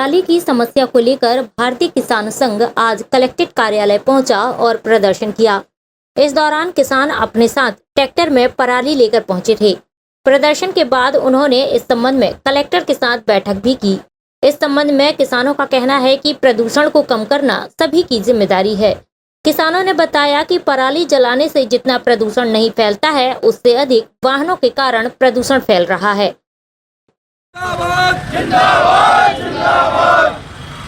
पराली की समस्या को लेकर भारतीय किसान संघ आज कलेक्ट्रेट कार्यालय पहुंचा और प्रदर्शन किया। इस दौरान किसान अपने साथ ट्रैक्टर में पराली लेकर पहुंचे थे। प्रदर्शन के बाद उन्होंने इस संबंध में कलेक्टर के साथ बैठक भी की। इस संबंध में किसानों का कहना है कि प्रदूषण को कम करना सभी की जिम्मेदारी है। किसानों ने बताया कि पराली जलाने से जितना प्रदूषण नहीं फैलता है, उससे अधिक वाहनों के कारण प्रदूषण फैल रहा है। जिंदाबाद जिंदाबाद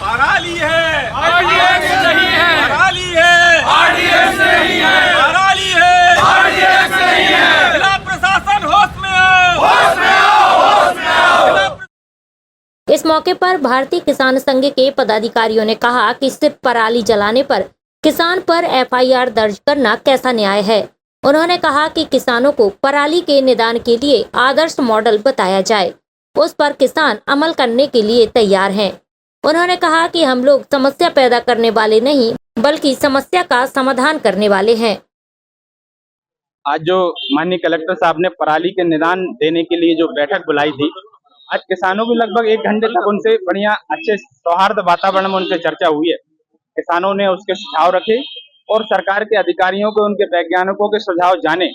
पराली है, आरडीएक्स नहीं है, पराली है, आरडीएक्स नहीं है, पराली है, आरडीएक्स नहीं है। जिला प्रशासन होश में आओ, होश में आओ, होश में आओ। इस मौके पर भारतीय किसान संघ के पदाधिकारियों ने कहा कि सिर्फ पराली जलाने पर किसान पर एफआईआर दर्ज करना कैसा न्याय है। उन्होंने कहा कि किसानों को पराली के निदान के लिए आदर्श मॉडल बताया जाए, उस पर किसान अमल करने के लिए तैयार हैं। उन्होंने कहा कि हम लोग समस्या पैदा करने वाले नहीं, बल्कि समस्या का समाधान करने वाले हैं। आज जो माननीय कलेक्टर साहब ने पराली के निदान देने के लिए जो बैठक बुलाई थी, आज किसानों की लगभग 1 घंटे तक उनसे बढ़िया अच्छे सौहार्द वातावरण में उनसे चर्चा हुई है। किसानों ने उसके सुझाव रखे और सरकार के अधिकारियों को, उनके वैज्ञानिकों के सुझाव जाने,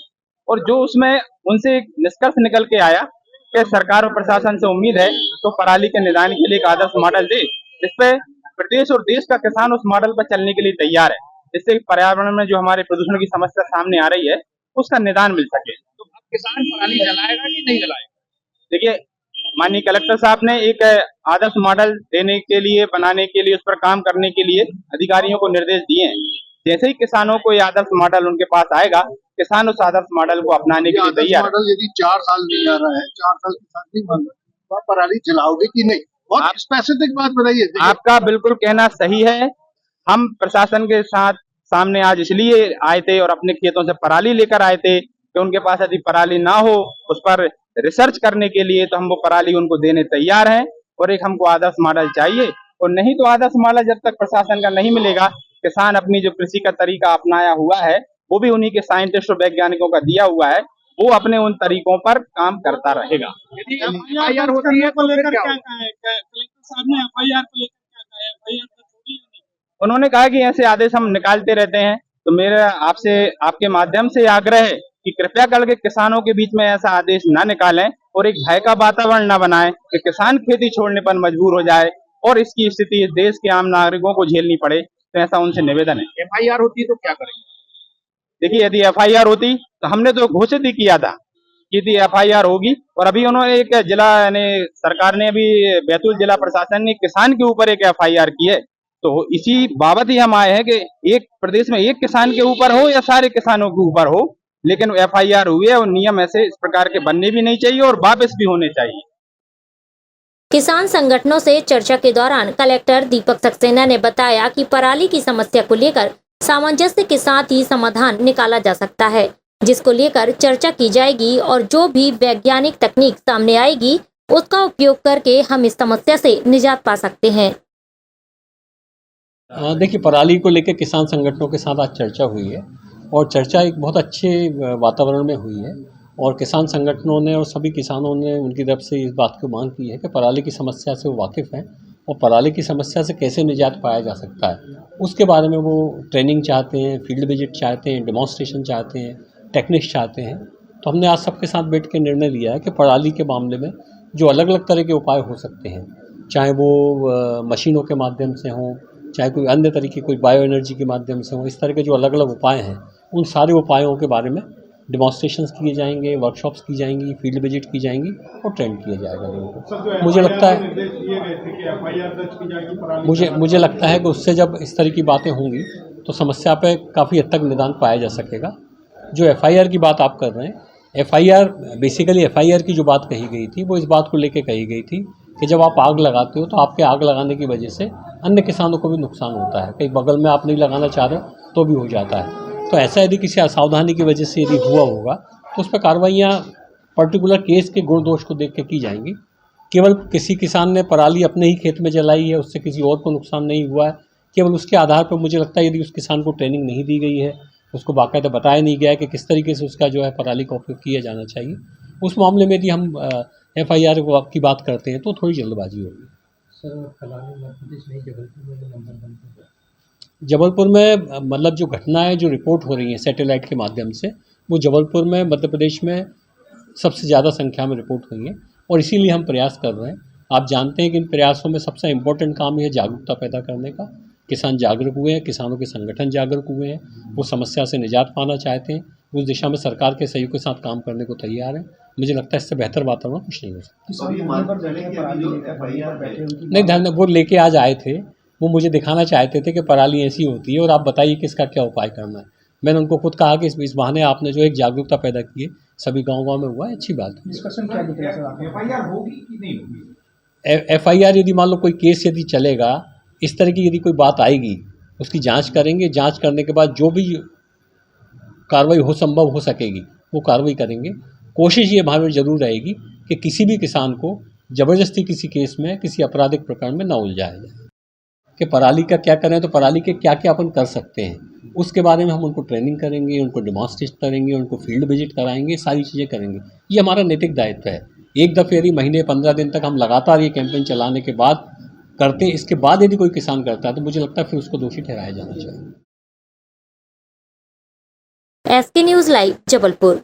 और जो उसमें उनसे एक निष्कर्ष निकल के आया कि सरकार और प्रशासन से उम्मीद है तो पराली के निदान के लिए एक आदर्श मॉडल दे, जिसपे प्रदेश और देश का किसान उस मॉडल पर चलने के लिए तैयार है, जिससे पर्यावरण में जो हमारे प्रदूषण की समस्या सामने आ रही है उसका निदान मिल सके। तो अब किसान पराली जलाएगा कि नहीं जलाएगा? देखिए, माननीय कलेक्टर साहब ने एक आदर्श मॉडल देने के लिए, बनाने के लिए, उस पर काम करने के लिए अधिकारियों को निर्देश दिए हैं। जैसे ही किसानों को ये आदर्श मॉडल उनके पास आएगा, किसान उस आदर्श मॉडल को अपनाने के लिए तैयार है। मॉडल यदि 4 साल नहीं आ रहा है, 4 साल किसान नहीं मान रहा, तो आप पराली जलाओगे कि नहीं? बहुत स्पेसिफिक बात बताइए। आपका बिल्कुल कहना सही है। हम प्रशासन के साथ सामने आज इसलिए आए थे और अपने खेतों से पराली लेकर आए थे कि उनके पास यदि पराली ना हो, उस पर रिसर्च करने के लिए, तो हम वो पराली उनको देने तैयार हैं। और एक हमको आदर्श मॉडल चाहिए, और नहीं तो आदर्श मॉडल जब तक प्रशासन का नहीं मिलेगा, किसान अपनी जो कृषि का तरीका अपनाया हुआ है, वो भी उन्हीं के साइंटिस्ट और वैज्ञानिकों का दिया हुआ है, वो अपने उन तरीकों पर काम करता रहेगा। यदि एफआईआर होती है तो लेकर क्या कहा है कलेक्टर साहब ने? एफआईआर को लेकर क्या कहा है? एफआईआर तो छोड़ी नहीं। उन्होंने कहा कि ऐसे आदेश हम निकालते रहते हैं, तो मेरा आपसे, आपके माध्यम से आग्रह है कि कृपया करके किसानों के बीच में ऐसा आदेश ना निकालें और एक भय का वातावरण न बनाएं कि किसान खेती छोड़ने पर मजबूर हो जाए और इसकी स्थिति देश के आम नागरिकों को झेलनी पड़े। तो ऐसा उनसे निवेदन है। एफआईआर होती तो क्या करेंगे? देखिए, यदि एफआईआर होती तो हमने तो घोषित ही किया था कि यदि एफआईआर होगी, और अभी उन्होंने एक जिला, यानी सरकार ने अभी बैतूल जिला प्रशासन ने किसान के ऊपर एक एफआईआर की है। तो इसी बाबत ही हम आए हैं कि एक प्रदेश में एक किसान के ऊपर हो या सारे किसानों के ऊपर हो, लेकिन एफआईआर हुई है और नियम ऐसे इस प्रकार के बनने भी नहीं चाहिए और वापस भी होने चाहिए। किसान संगठनों से चर्चा के दौरान कलेक्टर दीपक सक्सेना ने बताया कि पराली की समस्या को लेकर सामंजस्य के साथ ही समाधान निकाला जा सकता है, जिसको लेकर चर्चा की जाएगी और जो भी वैज्ञानिक तकनीक सामने आएगी उसका उपयोग करके हम इस समस्या से निजात पा सकते हैं। देखिए, पराली को लेकर किसान संगठनों के साथ आज चर्चा हुई है और चर्चा एक बहुत अच्छे वातावरण में हुई है, और किसान संगठनों ने और सभी किसानों ने उनकी तरफ से इस बात को मांग की है कि पराली की समस्या से वो वाकिफ़ हैं और पराली की समस्या से कैसे निजात पाया जा सकता है, उसके बारे में वो ट्रेनिंग चाहते हैं, फील्ड विजिट चाहते हैं, डेमोन्स्ट्रेशन चाहते हैं, टेक्निक्स चाहते हैं। तो हमने आज सबके साथ बैठ के निर्णय लिया है कि पराली के मामले में जो अलग अलग तरह के उपाय हो सकते हैं, चाहे वो मशीनों के माध्यम से हों, चाहे कोई अन्य तरीके, कोई बायो एनर्जी के माध्यम से हो, इस तरह के जो अलग अलग उपाय हैं, उन सारे उपायों के बारे में डेमोन्स्ट्रेशंस किए जाएंगे, वर्कशॉप्स की जाएंगी, फील्ड विजिट की जाएंगी और ट्रेंड किया जाएगा लोगों को। मुझे लगता है कि उससे जब इस तरह की बातें होंगी तो समस्या पे काफ़ी हद तक निदान पाया जा सकेगा। जो एफआईआर की बात आप कर रहे हैं, एफआईआर बेसिकली एफआईआर की जो बात कही गई थी वो इस बात को लेकर कही गई थी कि जब आप आग लगाते हो तो आपके आग लगाने की वजह से अन्य किसानों को भी नुकसान होता है। कहीं बगल में आप नहीं लगाना चाह रहे तो भी हो जाता है। तो ऐसा यदि किसी असावधानी की वजह से यदि हुआ होगा तो उस पर कार्रवाइयाँ पर्टिकुलर केस के गुण दोष को देख के की जाएंगी। केवल किसी किसान ने पराली अपने ही खेत में जलाई है, उससे किसी और को नुकसान नहीं हुआ है, केवल उसके आधार पर मुझे लगता है यदि उस किसान को ट्रेनिंग नहीं दी गई है, उसको बाकायदा बताया नहीं गया है कि किस तरीके से उसका जो है पराली का उपयोग किया जाना चाहिए, उस मामले में यदि हम एफआईआर की बात करते हैं तो थोड़ी जल्दबाजी होगी। जबलपुर में मतलब जो घटनाएं जो रिपोर्ट हो रही हैं सैटेलाइट के माध्यम से, वो जबलपुर में मध्य प्रदेश में सबसे ज़्यादा संख्या में रिपोर्ट हुई हैं और इसीलिए हम प्रयास कर रहे हैं। आप जानते हैं कि इन प्रयासों में सबसे इम्पोर्टेंट काम है जागरूकता पैदा करने का। किसान जागरूक हुए हैं, किसानों के संगठन जागरूक हुए हैं, वो समस्या से निजात पाना चाहते हैं, उस दिशा में सरकार के सहयोग के साथ काम करने को तैयार हैं। मुझे लगता है इससे बेहतर वातावरण कुछ नहीं हो सकता। नहीं, धन्य वो लेके आज आए थे, वो मुझे दिखाना चाहते थे कि पराली ऐसी होती है और आप बताइए कि इसका क्या उपाय करना है। मैंने उनको खुद कहा कि इस बहाने आपने जो एक जागरूकता पैदा की है, सभी गांव-गांव में हुआ है, अच्छी बात है। डिस्कशन क्या दिखेगा सर? एफआईआर होगी कि नहीं होगी? एफआईआर यदि मान लो कोई केस यदि चलेगा, इस तरह की यदि कोई बात आएगी, उसकी जांच करेंगे। जांच करने के बाद जो भी कार्रवाई हो संभव हो सकेगी, वो कार्रवाई करेंगे। कोशिश ये हमारी ज़रूर रहेगी कि किसी भी किसान को ज़बरदस्ती किसी केस में, किसी आपराधिक प्रकरण में न उलझाया जाए। कि पराली का क्या करें, तो पराली के क्या क्या अपन कर सकते हैं, उसके बारे में हम उनको ट्रेनिंग करेंगे, उनको डेमोन्स्ट्रेट करेंगे, उनको फील्ड विजिट कराएंगे, सारी चीज़ें करेंगे। ये हमारा नैतिक दायित्व है। एक दफ़े यदि महीने 15 दिन तक हम लगातार ये कैंपेन चलाने के बाद करते हैं, इसके बाद यदि कोई किसान करता है तो मुझे लगता है फिर उसको दोषी ठहराया जाना चाहिए। SK news live Jabalpur.